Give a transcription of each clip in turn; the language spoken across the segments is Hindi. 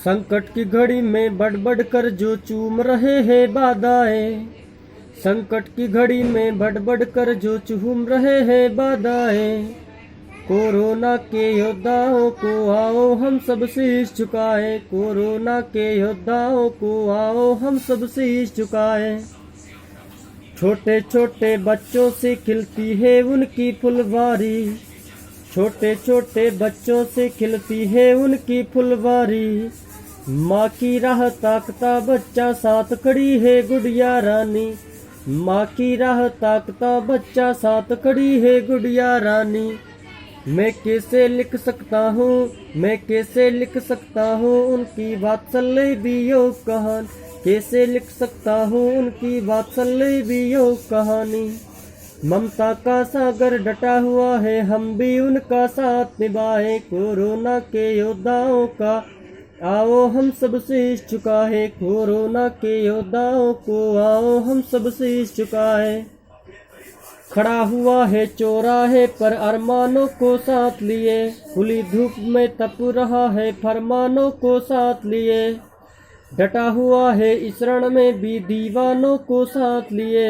संकट की घड़ी में बढ़ बढ़ कर जो चूम रहे हैं बाधाएं, संकट की घड़ी में बढ़ बढ़ कर जो चूम रहे हैं बाधाएं, कोरोना के योद्धाओं को आओ हम सब शीश झुकाएं, कोरोना के योद्धाओं को आओ हम सब शीश झुकाएं। छोटे छोटे बच्चों से खिलती है उनकी फुलवारी, छोटे छोटे बच्चों से खिलती है उनकी फुलवारी। माँ की राह ताकता बच्चा साथ खड़ी है गुड़िया रानी, माँ की राह ताकता बच्चा साथ खड़ी है गुड़िया रानी। मैं कैसे लिख सकता हूँ, मैं कैसे लिख सकता हूँ उनकी वात्सल्य वियोग कहानी, कैसे लिख सकता हूँ उनकी वात्सल्य वियोग कहानी। ममता का सागर डटा हुआ है, हम भी उनका साथ निभाए, कोरोना के योद्धाओं का आओ हम सब शीश झुकाए, कोरोना के योद्धाओं को आओ हम सब शीश झुकाए। खड़ा हुआ है चौराहे पर अरमानों को साथ लिए, खुली धूप में तप रहा है फरमानों को साथ लिए। डटा हुआ है इस रण में भी दीवानों को साथ लिए,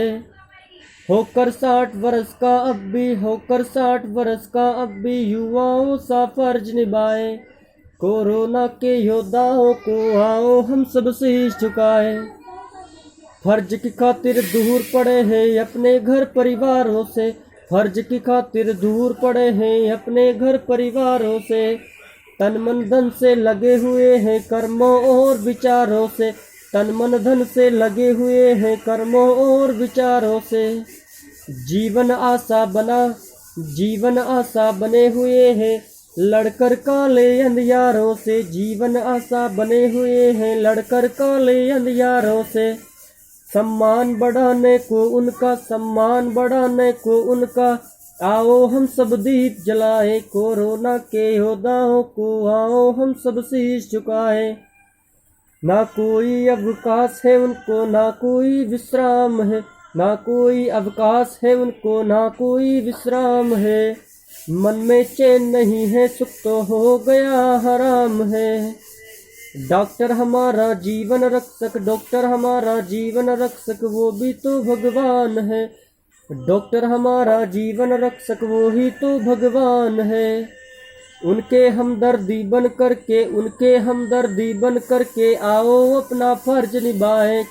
होकर 60 वर्ष का अब भी, होकर 60 वर्ष का अब भी युवाओं सा फर्ज निभाए, कोरोना के योद्धाओं को आओ हम सब शीश झुकाए। फर्ज की खातिर दूर पड़े हैं अपने घर परिवारों से, फर्ज की खातिर दूर पड़े हैं अपने घर परिवारों से। तन मन धन से लगे हुए हैं कर्मों और विचारों से, तन मन धन से लगे हुए हैं कर्मों और विचारों से। जीवन आशा बना, जीवन आशा बने हुए हैं लड़कर काले अंधियारों से, जीवन आशा बने हुए हैं लड़कर काले अंधियारों से। सम्मान बढ़ाने को उनका, सम्मान बढ़ाने को उनका आओ हम सब दीप जलाए, कोरोना के योद्धाओं को आओ हम सब शीश झुकाए। ना कोई अवकाश है उनको, ना कोई विश्राम है, ना कोई अवकाश है उनको, ना कोई विश्राम है। मन में चैन नहीं है सुख तो हो गया हराम है। डॉक्टर हमारा जीवन रक्षक, डॉक्टर हमारा जीवन रक्षक वो भी तो भगवान है, डॉक्टर हमारा जीवन रक्षक वो ही तो भगवान है। उनके हमदर्दी बन करके, उनके हमदर्दी बन करके आओ अपना फर्ज निभाए,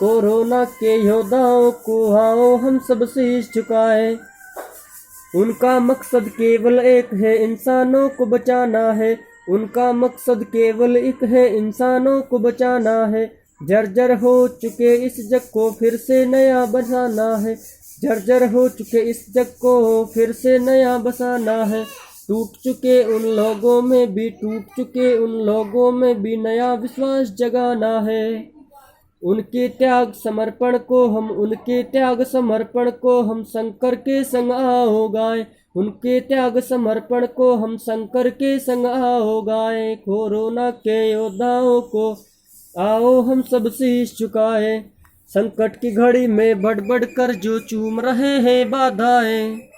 कोरोना के योद्धाओं को आओ हम सब शीश झुकाए। उनका मकसद केवल एक है, इंसानों को बचाना है, उनका मकसद केवल एक है, इंसानों को बचाना है। जर्जर हो चुके इस जग को फिर से नया बसाना है, जर्जर हो चुके इस जग को फिर से नया बसाना है। टूट चुके उन लोगों में भी, टूट चुके उन लोगों में भी नया विश्वास जगाना है। उनके त्याग समर्पण को हम, उनके त्याग समर्पण को हम शंकर के संग आओ गाए, उनके त्याग समर्पण को हम शंकर के संग आओ गाए। कोरोना के योद्धाओं को आओ हम सब शीश झुकाए, संकट की घड़ी में बढ़ बढ़ कर जो चूम रहे हैं बाधाएं।